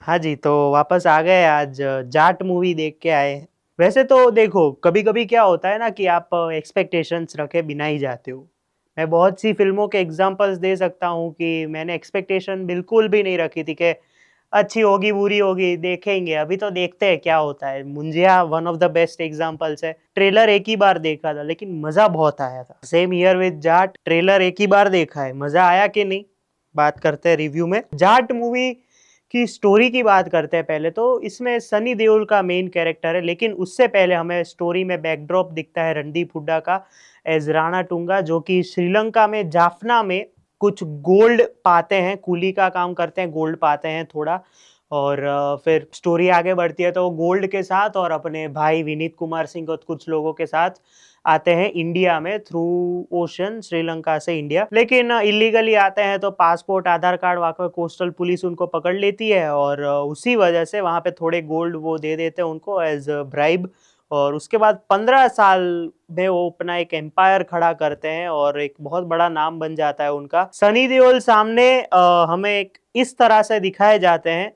हाँ जी, तो वापस आ गए आज जाट मूवी देख के आए। वैसे तो देखो, कभी-कभी क्या होता है ना कि आप एक्सपेक्टेशंस रखे बिना ही जाते हो। मैं बहुत सी फ़िल्मों के एग्ज़ाम्पल्स दे सकता हूँ कि मैंने एक्सपेक्टेशन बिल्कुल भी नहीं रखी थी कि अच्छी होगी, बुरी होगी, देखेंगे, अभी तो देखते हैं क्या होता है। Munjya one of the best examples है। ट्रेलर एक ही बार देखा था, लेकिन मज़ा बहुत आया था। Same here with Jat, trailer एक ही बार देखा है, मज़ा आया कि नहीं? बात करते हैं रिव्यू में। जाट मूवी की स्टोरी की बात करते हैं पहले तो। इसमें सनी देओल का मेन कैरेक्टर है, लेकिन उससे पहले हमें स्टोरी में बैकड्रॉप दिखता है रणदीप हुड्डा का एज राणा टूंगा, जो कि श्रीलंका में जाफना में कुछ गोल्ड पाते हैं, कूली का काम करते हैं, गोल्ड पाते हैं थोड़ा। और फिर स्टोरी आगे बढ़ती है तो वो गोल्ड के साथ और अपने भाई विनीत कुमार सिंह और कुछ लोगों के साथ आते हैं इंडिया में थ्रू ओशन, श्रीलंका से इंडिया। लेकिन इलीगली आते हैं तो पासपोर्ट, आधार कार्ड, वहाँ पे कोस्टल पुलिस उनको पकड़ लेती है और उसी वजह से वहाँ पे थोड़े गोल्ड वो दे देते हैं उनको एज ब्राइब। और उसके बाद 15 साल में वो अपना एक एम्पायर खड़ा करते हैं और एक बहुत बड़ा नाम बन जाता है उनका। सनी देओल सामने हमें एक इस तरह से दिखाए जाते हैं,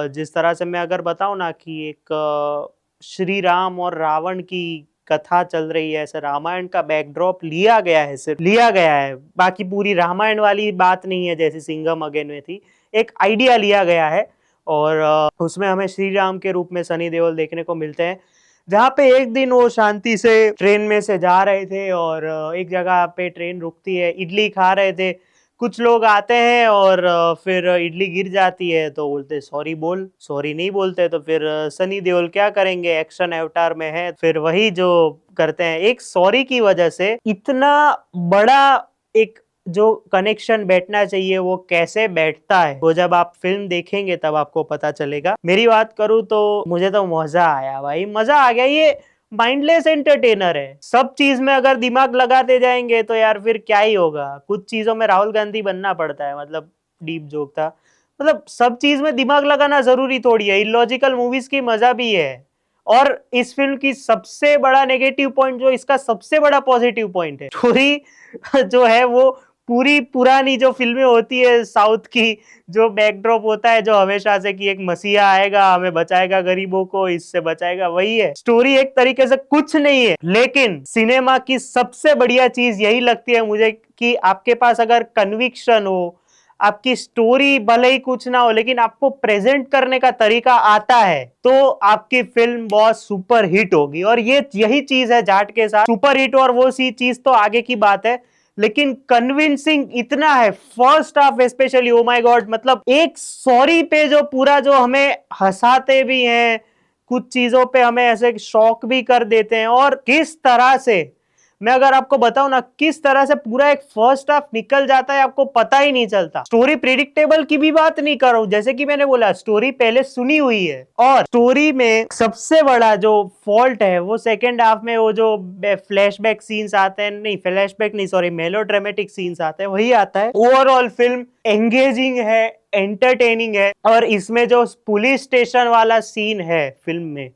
जिस तरह से मैं अगर बताऊं ना कि एक श्री राम और रावण की कथा चल रही है, ऐसे रामायण का बैकड्रॉप लिया गया है, सिर्फ लिया गया है, बाकी पूरी रामायण वाली बात नहीं है जैसे सिंघम अगेन में थी। एक आइडिया लिया गया है और उसमें हमें श्री राम के रूप में सनी देओल देखने को मिलते हैं, जहाँ पे एक दिन वो शांति से ट्रेन में से जा रहे थे और एक जगह पे ट्रेन रुकती है, इडली खा रहे थे। कुछ लोग आते हैं और फिर इडली गिर जाती है तो बोलते सॉरी बोल, सॉरी नहीं बोलते तो फिर सनी देओल क्या करेंगे, एक्शन अवतार में है, फिर वही जो करते हैं। एक सॉरी की वजह से इतना बड़ा एक जो कनेक्शन बैठना चाहिए वो कैसे बैठता है, वो जब आप फिल्म देखेंगे तब आपको पता चलेगा। मेरी बात करूं तो मुझे तो मजा आया भाई, मजा आ गया। ये माइंडलेस एंटरटेनर है। सब चीज में अगर दिमाग लगाते जाएंगे तो यार फिर क्या ही होगा। कुछ चीजों में राहुल गांधी बनना पड़ता है, मतलब डीप जोक था। मतलब सब चीज में दिमाग लगाना जरूरी थोड़ी है, इलॉजिकल मूवीज की मजा भी है। और इस फिल्म की सबसे बड़ा नेगेटिव पॉइंट जो इसका सबसे बड़ा पॉजिटिव पॉइंट है, स्टोरी जो है वो पूरी पुरानी जो फिल्में होती है साउथ की, जो बैकड्रॉप होता है जो हमेशा से कि एक मसीहा आएगा हमें बचाएगा, गरीबों को इससे बचाएगा, वही है स्टोरी। एक तरीके से कुछ नहीं है, लेकिन सिनेमा की सबसे बढ़िया चीज यही लगती है मुझे कि आपके पास अगर कन्विक्शन हो, आपकी स्टोरी भले ही कुछ ना हो लेकिन आपको प्रेजेंट करने का तरीका आता है, तो आपकी फिल्म बहुत सुपर हिट होगी। और ये यही चीज है जाट के साथ, सुपर हिट और वो सी चीज तो आगे की बात है, लेकिन कन्विंसिंग इतना है first half specially. Oh my God, मतलब एक सॉरी पे जो पूरा जो हमें हंसाते भी हैं, कुछ चीजों पे हमें ऐसे शॉक भी कर देते हैं। और किस तरह से, मैं अगर आपको बताऊं ना किस तरह से पूरा एक फर्स्ट हाफ निकल जाता है आपको पता ही नहीं चलता। स्टोरी प्रिडिक्टेबल की भी बात नहीं कर रहा हूं, जैसे कि मैंने बोला स्टोरी पहले सुनी हुई है। और स्टोरी में सबसे बड़ा जो फॉल्ट है वो सेकेंड हाफ में वो जो फ्लैशबैक सीन्स आते हैं, नहीं फ्लैशबैक नहीं सॉरी मेलोड्रामेटिक सीन्स आते हैं, वही आता है। ओवरऑल फिल्म एंगेजिंग है, एंटरटेनिंग है। और इसमें जो पुलिस स्टेशन वाला सीन है फिल्म में,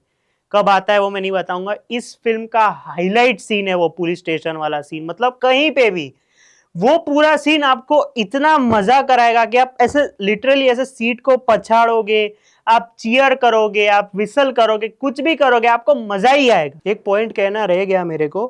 कब आता है वो मैं नहीं बताऊंगा, इस फिल्म का हाईलाइट सीन है वो पुलिस स्टेशन वाला सीन। मतलब कहीं पे भी वो पूरा सीन आपको इतना मजा कराएगा कि आप ऐसे लिटरली ऐसे सीट को पछाड़ोगे, आप चीयर करोगे, आप विसल करोगे, कुछ भी करोगे, आपको मजा ही आएगा। एक पॉइंट कहना रह गया मेरे को,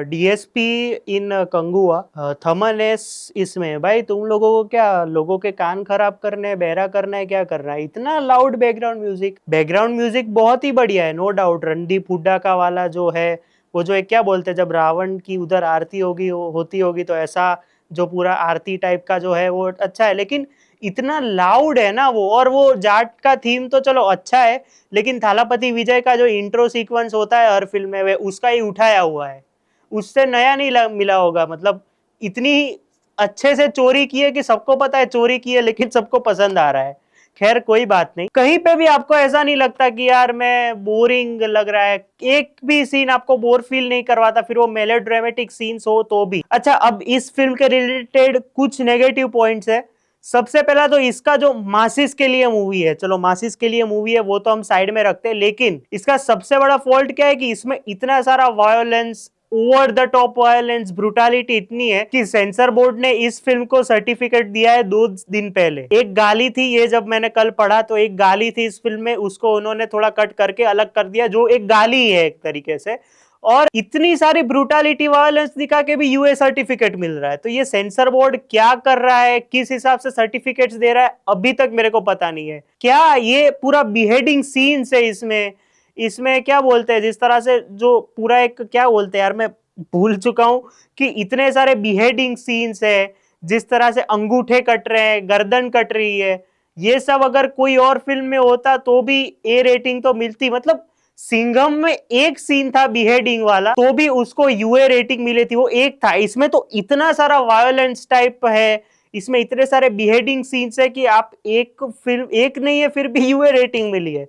डीएसपी इन कंगुआ, थमन एस इसमें, भाई तुम लोगों को क्या लोगों के कान खराब करने हैं, बहरा करना है, क्या करना है? इतना loud background music, background music बहुत ही बढ़िया है, नो डाउट। रणदीप हुड्डा का वाला जो है वो जो एक क्या बोलते हैं, जब रावण की उधर आरती होगी होती होगी तो ऐसा जो पूरा आरती टाइप का जो है वो अच्छा है, लेकिन इतना लाउड है ना वो। और वो जाट का थीम तो चलो अच्छा है, लेकिन थालापति विजय का जो इंट्रो सीक्वेंस होता है हर फिल्म में, वे उसका ही उठाया हुआ है, उससे नया नहीं मिला होगा। मतलब इतनी अच्छे से चोरी की है कि सबको पता है चोरी की है, लेकिन सबको पसंद आ रहा है। खैर कोई बात नहीं, कहीं पे भी आपको ऐसा नहीं लगता कि यार मैं बोरिंग लग रहा है, एक भी सीन आपको बोर फील नहीं करवाता, फिर वो मेलोड्रामेटिक सीन्स हो तो भी। अच्छा, अब इस फिल्म के रिलेटेड कुछ नेगेटिव पॉइंट्स है। सबसे पहला तो इसका जो मासिस के लिए मूवी है, चलो मासिस के लिए मूवी है वो तो हम साइड में रखते हैं, लेकिन इसका सबसे बड़ा फॉल्ट क्या है कि इसमें इतना सारा violence, over the top violence, brutality इतनी है कि सेंसर बोर्ड ने इस फिल्म को सर्टिफिकेट दिया है 2 दिन पहले। एक गाली थी, ये जब मैंने कल पढ़ा तो एक गाली थी इस फिल्म में, उसको उन्होंने थोड़ा कट करके अलग कर दिया, जो एक गाली है एक तरीके से। और इतनी सारी ब्रूटालिटी वायलेंस दिखा के भी यूए सर्टिफिकेट मिल रहा है। तो ये सेंसर बोर्ड क्या कर रहा है, किस हिसाब से सर्टिफिकेट्स दे रहा है, अभी तक मेरे को पता नहीं है। क्या ये पूरा बिहेडिंग सीन्स है इसमें, इसमें क्या बोलते हैं, जिस तरह से जो पूरा एक क्या बोलते हैं यार, मैं भूल चुका हूं कि इतने सारे बिहेडिंग सीन्स है, जिस तरह से अंगूठे कट रहे हैं, गर्दन कट रही है, ये सब अगर कोई और फिल्म में होता तो भी ए रेटिंग तो मिलती। मतलब सिंघम में एक सीन था बिहेडिंग वाला, तो भी उसको यूए रेटिंग मिली थी, वो एक था। इसमें तो इतना सारा वायलेंस टाइप है, इसमें इतने सारे बिहेडिंग सीन्स है कि आप एक फिल्म, एक नहीं है फिर भी यूए रेटिंग मिली है।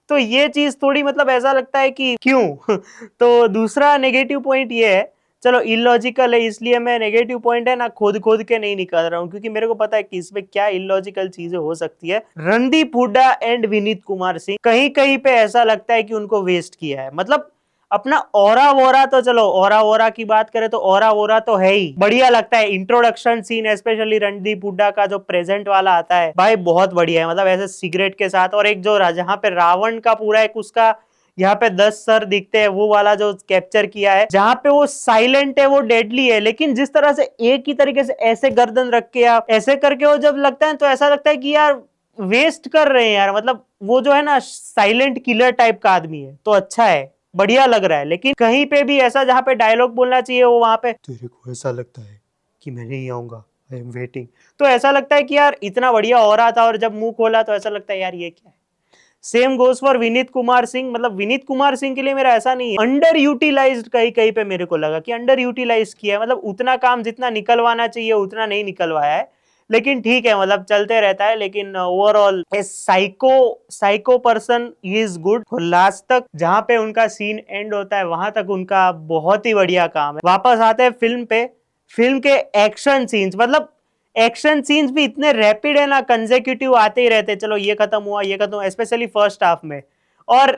तो ये चीज थोड़ी मतलब ऐसा लगता है कि क्यों। तो दूसरा नेगेटिव पॉइंट ये है, चलो इलॉजिकल है इसलिए मैं नेगेटिव पॉइंट है ना खोद खोद के नहीं निकाल रहा हूं, क्योंकि मेरे को पता है कि इसमें क्या इलॉजिकल चीजें हो सकती है। रणदीप हुड्डा एंड विनीत कुमार सिंह कहीं कहीं पे ऐसा लगता है कि उनको वेस्ट किया है। मतलब अपना ओरा वोरा, तो चलो ओरा वोरा की बात करें तो ओरा वोरा तो है ही, बढ़िया लगता है। Introduction scene specially Randeep Hooda का जो प्रेजेंट वाला आता है भाई, बहुत बढ़िया है। मतलब ऐसे सिगरेट के साथ, और एक जो जहां पे रावण का पूरा एक उसका यहाँ पे 10 सर दिखते हैं, वो वाला जो कैप्चर किया है, जहां पे वो साइलेंट है वो डेडली है, लेकिन जिस तरह से एक ही तरीके से ऐसे गर्दन रख के आप ऐसे करके वो जब लगता है तो ऐसा लगता है कि यार वेस्ट कर रहे हैं यार। मतलब वो जो है ना साइलेंट किलर टाइप का आदमी है, तो अच्छा है, बढ़िया लग रहा है। लेकिन कहीं पे भी ऐसा जहां पे डायलॉग बोलना चाहिए वो वहां पे तेरे को ऐसा लगता है कि मैं नहीं आऊंगा, आई एम वेटिंग, तो ऐसा लगता है कि यार इतना बढ़िया हो रहा था और जब मुंह खोला तो ऐसा लगता है यार ये क्या है। Same goes for Vineet Kumar Singh. मतलब विनीत कुमार सिंह के लिए मेरा ऐसा नहीं है, अंडर यूटिलाइज्ड कहीं कहीं पे मेरे को लगा कि अंडर यूटिलाइज किया है। मतलब उतना काम जितना निकलवाना चाहिए उतना नहीं निकलवाया है, लेकिन ठीक है, मतलब चलते रहता है। लेकिन overall psycho psycho person is good. Last तक जहां पे उनका सीन एंड होता है वहां तक उनका बहुत ही बढ़िया काम है। वापस आते हैं फिल्म पे, फिल्म के एक्शन सीन्स, मतलब एक्शन सीन्स भी इतने रैपिड है ना, कंसेक्यूटिव आते ही रहते, चलो ये खत्म हुआ ये खत्म, स्पेशली फर्स्ट हाफ में। और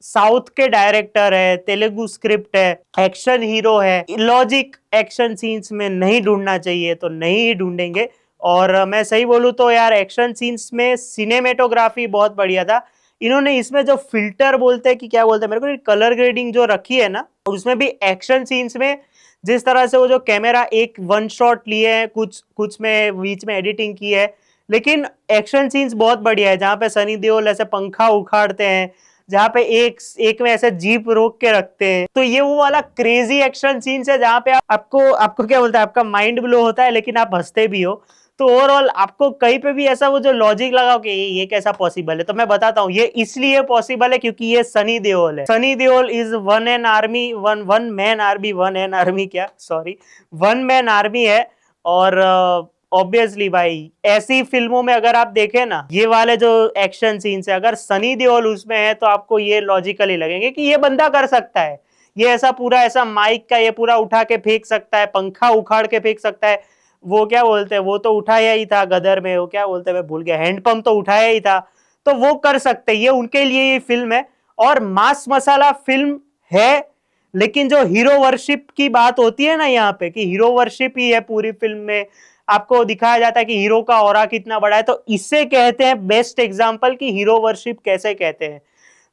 साउथ के डायरेक्टर है, तेलुगु स्क्रिप्ट है, एक्शन हीरो है, लॉजिक एक्शन सीन्स में नहीं ढूंढना चाहिए तो नहीं ढूंढेंगे। और मैं सही बोलूं तो यार एक्शन सीन्स में सिनेमेटोग्राफी बहुत बढ़िया था। इन्होंने इसमें जो फिल्टर बोलते हैं कि क्या बोलते हैं मेरे को, कलर ग्रेडिंग जो रखी है ना, उसमें भी एक्शन सीन्स में जिस तरह से वो जो कैमरा एक वन शॉट लिए हैं, कुछ कुछ में बीच में एडिटिंग की है, लेकिन एक्शन सीन्स बहुत बढ़िया है। जहां पे सनी देओल ऐसे पंखा उखाड़ते हैं, जहां पे एक एक में ऐसे जीप रोक के रखते हैं, तो ये वो वाला क्रेजी एक्शन सीन्स है जहां पे आपको आपको क्या बोलता है, आपका माइंड ब्लो होता है लेकिन आप हंसते भी हो। तो ओवरऑल आपको कहीं पे भी ऐसा वो जो लॉजिक लगाओ कि ये कैसा पॉसिबल है, तो मैं बताता हूँ ये इसलिए पॉसिबल है क्योंकि ये सनी देओल है। Sunny Deol is one an army, one man army, one an army क्या, सॉरी, वन मैन आर्मी है। और ऑब्वियसली भाई ऐसी फिल्मों में अगर आप देखें ना, ये वाले जो एक्शन सीन्स है, अगर सनी देओल उसमें है तो आपको ये लॉजिकली लगेंगे कि ये बंदा कर सकता है। ये ऐसा पूरा ऐसा माइक का ये पूरा उठा के फेंक सकता है, पंखा उखाड़ के फेंक सकता है, वो क्या बोलते हैं, वो तो उठाया ही था गदर में, वो क्या बोलते हैं मैं भूल गया, हैंडपंप तो उठाया ही था, तो वो कर सकते हैं, ये उनके लिए ये फिल्म है। और मास मसाला फिल्म है, लेकिन जो हीरो वर्शिप की बात होती है ना यहाँ पे, कि हीरो वर्शिप ही है पूरी फिल्म में, आपको दिखाया जाता है कि हीरो का ऑरा कितना बड़ा है, तो इससे कहते हैं बेस्ट एग्जांपल कि हीरो वर्शिप कैसे कहते हैं।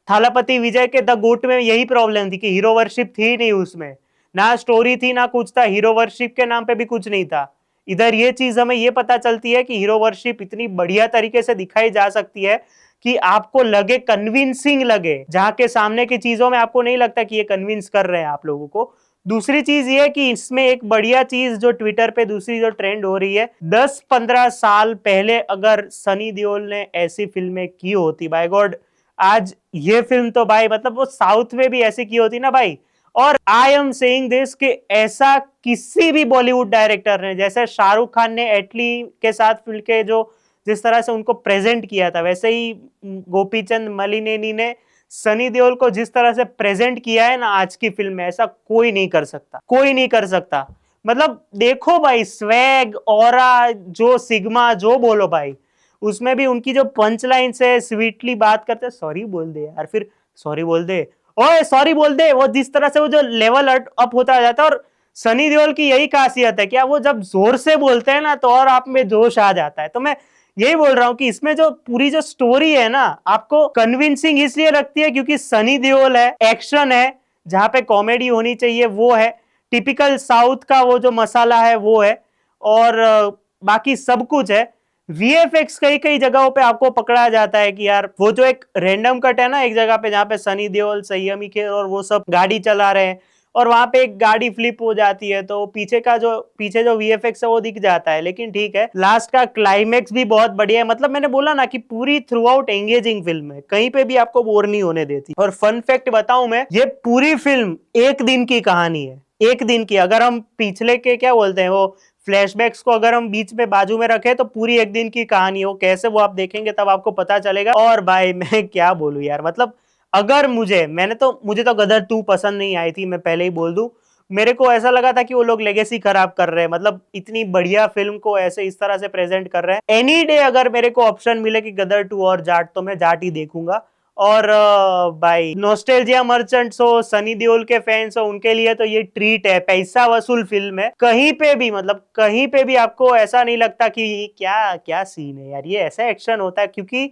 थालापति विजय के द गोट में यही प्रॉब्लम थी कि हीरो वर्शिप थी नहीं उसमें, ना स्टोरी थी ना कुछ था, हीरो वर्शिप के नाम पे भी कुछ नहीं था। इधर ये चीज हमें ये पता चलती है कि हीरो वर्शिप इतनी बढ़िया तरीके से दिखाई जा सकती है कि आपको लगे, कन्विंसिंग लगे, जहां के सामने की चीजों में आपको नहीं लगता कि ये कन्विंस कर रहे हैं आप लोगों को। दूसरी चीज ये कि इसमें एक बढ़िया चीज जो ट्विटर पे दूसरी जो ट्रेंड हो रही है, 10-15 साल पहले अगर सनी देओल ने ऐसी फिल्में की होती, बाय गॉड आज ये फिल्म तो भाई मतलब वो साउथ में भी ऐसी की होती ना भाई। और आई एम सेइंग दिस कि ऐसा किसी भी बॉलीवुड डायरेक्टर ने, जैसे शाहरुख खान ने एटली के साथ फिल्म के जो जिस तरह से उनको प्रेजेंट किया था, वैसे ही गोपीचंद मलिनेनी ने सनी देओल को जिस तरह से प्रेजेंट किया है ना आज की फिल्म में, ऐसा कोई नहीं कर सकता, कोई नहीं कर सकता। मतलब देखो भाई, स्वैग, ऑरा, जो सिग्मा, जो बोलो भाई, उसमें भी उनकी जो पंच लाइन से स्वीटली बात करते, सॉरी बोल दे यार, फिर सॉरी बोल दे, ओए सॉरी बोल दे, वो जिस तरह से वो जो लेवल अप होता जाता है। और सनी देओल की यही खासियत है, क्या वो जब जोर से बोलते हैं ना तो और आप में जोश आ जाता है। तो मैं यही बोल रहा हूँ कि इसमें जो पूरी जो स्टोरी है ना, आपको कन्विंसिंग इसलिए लगती है क्योंकि सनी देओल है, एक्शन है, जहां पे कॉमेडी होनी चाहिए वो है, टिपिकल साउथ का वो जो मसाला है वो है, और बाकी सब कुछ है। वीएफएक्स कई कई जगहों पे आपको पकड़ा जाता है कि यार वो जो एक रैंडम कट है ना एक जगह पे, जहां पे सनी देओल, संयमी खेर और वो सब गाड़ी चला रहे हैं और वहां पे एक गाड़ी फ्लिप हो जाती है, तो पीछे जो वीएफएक्स है वो दिख जाता है। लेकिन ठीक है, लास्ट का क्लाइमेक्स भी बहुत बढ़िया है। मतलब मैंने बोला ना कि पूरी थ्रू आउट एंगेजिंग फिल्म है, कहीं पे भी आपको बोर नहीं होने देती। और फन फैक्ट बताऊं मैं, ये पूरी फिल्म एक दिन की कहानी है, एक दिन की। अगर हम पिछले के क्या बोलते हैं वो फ्लैशबैक्स को अगर हम बीच में बाजू में रखें तो पूरी एक दिन की कहानी हो कैसे, वो आप देखेंगे तब आपको पता चलेगा। और भाई मैं क्या बोलूं यार, मतलब अगर मुझे तो गदर 2 पसंद नहीं आई थी, मैं पहले ही बोल दूं। मेरे को ऐसा लगा था कि वो लोग लेगेसी खराब कर रहे हैं, मतलब इतनी बढ़िया फिल्म को ऐसे इस तरह से प्रेजेंट कर रहे हैं। एनी डे अगर मेरे को ऑप्शन मिले कि गदर 2 और जाट, तो मैं जाट ही देखूंगा। और भाई नॉस्टैल्जिया मर्चेंट्स हो, सनी देओल के फैंस हो, उनके लिए तो ये ट्रीट है, पैसा वसूल फिल्म है। कहीं पे भी मतलब कहीं पे भी आपको ऐसा नहीं लगता कि क्या क्या सीन है यार, ये ऐसा एक्शन होता है, क्योंकि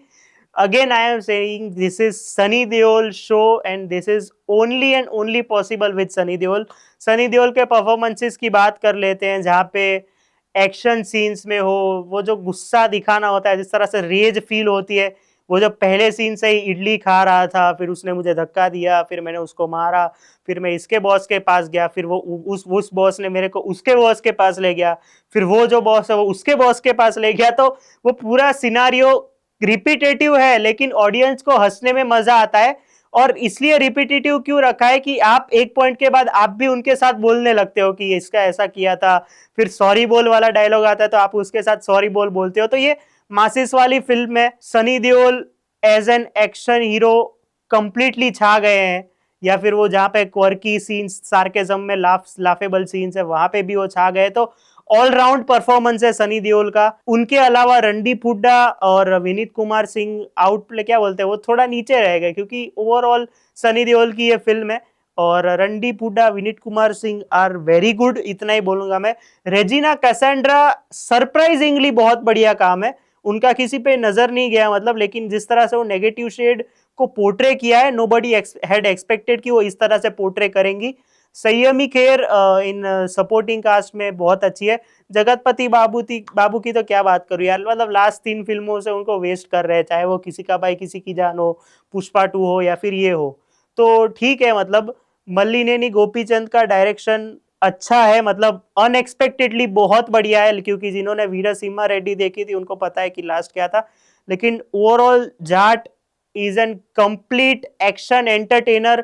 again I am saying this is Sunny Deol show and this is only and only possible with Sunny Deol। Sunny Deol के परफॉर्मेंसेस की बात कर लेते हैं, जहाँ पे एक्शन सीन्स में हो वो जो गुस्सा दिखाना होता है, जिस तरह से रेज फील होती है। वो जो पहले सीन से ही इडली खा रहा था, फिर उसने मुझे धक्का दिया, फिर मैंने उसको मारा, फिर मैं इसके बॉस के पास गया, फिर वो उस बॉस ने मेरे को उसके बॉस के पास ले गया, फिर वो जो बॉस है वो उसके बॉस के पास ले गया। तो वो पूरा सिनारियो रिपीटेटिव है, लेकिन ऑडियंस को हंसने में मजा आता है। और इसलिए रिपीटेटिव क्यों रखा है कि आप एक पॉइंट के बाद आप भी उनके साथ बोलने लगते हो कि इसका ऐसा किया था। फिर सॉरी बोल वाला डायलॉग आता है तो आप उसके साथ सॉरी बोल बोलते हो। तो ये मासिस वाली फिल्म में Sunny Deol as an action hero completely छा गए हैं। या फिर वो जहां पे क्वर्की सीन्स, सार्केज्म में लाफेबल सीन्स है, वहां पे भी वो छा गए। तो ऑलराउंड परफॉर्मेंस है सनी देओल का। उनके अलावा रणदीप हुड्डा और विनीत कुमार सिंह आउट प्ले क्या बोलते हैं वो थोड़ा नीचे रह गए, क्योंकि ओवरऑल सनी देओल की ये फिल्म है। और Randeep Hooda, Vineet Kumar Singh are very good, इतना ही बोलूंगा मैं। रेजिना कैसेंड्रा सरप्राइजिंगली बहुत बढ़िया काम है, उनका किसी पे नजर नहीं गया मतलब। लेकिन जिस तरह से वो नेगेटिव शेड को पोर्ट्रे किया है, नोबडी हैड एक्सपेक्टेड कि वो इस तरह से पोर्ट्रे करेंगी। संयमी खेर इन सपोर्टिंग कास्ट में बहुत अच्छी है। जगतपति बाबू की तो क्या बात करूं यार, मतलब लास्ट 3 फिल्मों से उनको वेस्ट कर रहे हैं, चाहे वो किसी का भाई किसी की जान हो, पुष्पा 2 हो या फिर ये हो। तो ठीक है, मतलब मल्लिनेनी गोपीचंद का डायरेक्शन अच्छा है, मतलब अनएक्सपेक्टेडली बहुत बढ़िया है, क्योंकि जिन्होंने वीरा सिम्हा रेड्डी देखी थी उनको पता है कि लास्ट क्या था। लेकिन overall Jat is an complete action entertainer.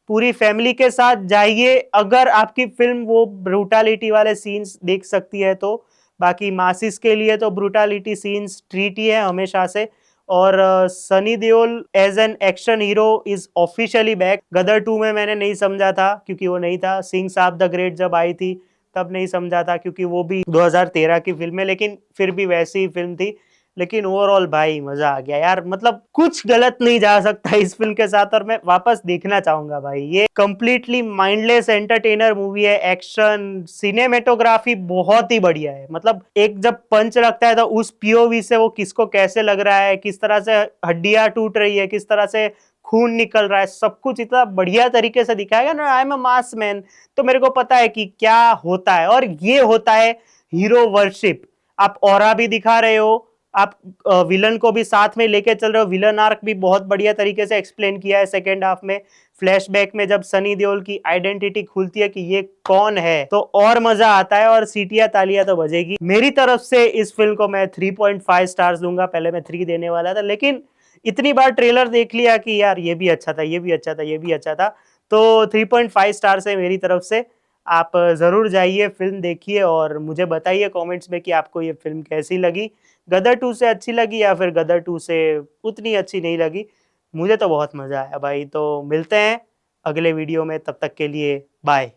पूरी फैमिली के साथ जाइए अगर आपकी फिल्म वो ब्रूटालिटी वाले सीन्स देख सकती है तो। बाकी मासिस के लिए तो ब्रूटालिटी सीन्स ट्रीट ही है हमेशा से। और Sunny Deol as an action hero is officially back. Gadar 2 में मैंने नहीं समझा था क्योंकि वो नहीं था। सिंह साहब द ग्रेट जब आई थी तब नहीं समझा था क्योंकि वो भी 2013 की फिल्म है, लेकिन फिर भी वैसी ही फिल्म थी। लेकिन ओवरऑल भाई मजा आ गया यार, मतलब कुछ गलत नहीं जा सकता इस फिल्म के साथ। और मैं वापस देखना चाहूंगा भाई, ये कंप्लीटली माइंडलेस एंटरटेनर मूवी है। एक्शन, सिनेमेटोग्राफी बहुत ही बढ़िया है, मतलब एक जब पंच लगता है तो उस पीओवी से वो किसको कैसे लग रहा है, किस तरह से हड्डियां टूट रही है, किस तरह से खून निकल रहा है, सब कुछ इतना बढ़िया तरीके से दिखाया गया ना। I am a mass man, तो मेरे को पता है कि क्या होता है, और ये होता है हीरो वर्शिप। आप ऑरा भी दिखा रहे हो, आप विलन को भी साथ में लेके चल रहे हो। विलन आर्क भी बहुत बढ़िया तरीके से एक्सप्लेन किया है सेकेंड हाफ में। फ्लैशबैक में जब सनी देओल की आइडेंटिटी खुलती है कि ये कौन है, तो और मजा आता है और सीटियां तालियां तो बजेगी। मेरी तरफ से इस फिल्म को मैं 3.5 स्टार्स दूंगा। पहले मैं 3 देने वाला था, लेकिन इतनी बार ट्रेलर देख लिया कि यार ये भी अच्छा था, ये भी अच्छा था, ये भी अच्छा था, तो 3.5 स्टार्स है मेरी तरफ से। आप जरूर जाइए, फिल्म देखिए और मुझे बताइए कमेंट्स में कि आपको ये फिल्म कैसी लगी। गदर 2 से अच्छी लगी या फिर गदर 2 से उतनी अच्छी नहीं लगी। मुझे तो बहुत मजा आया भाई। तो मिलते हैं अगले वीडियो में, तब तक के लिए बाय।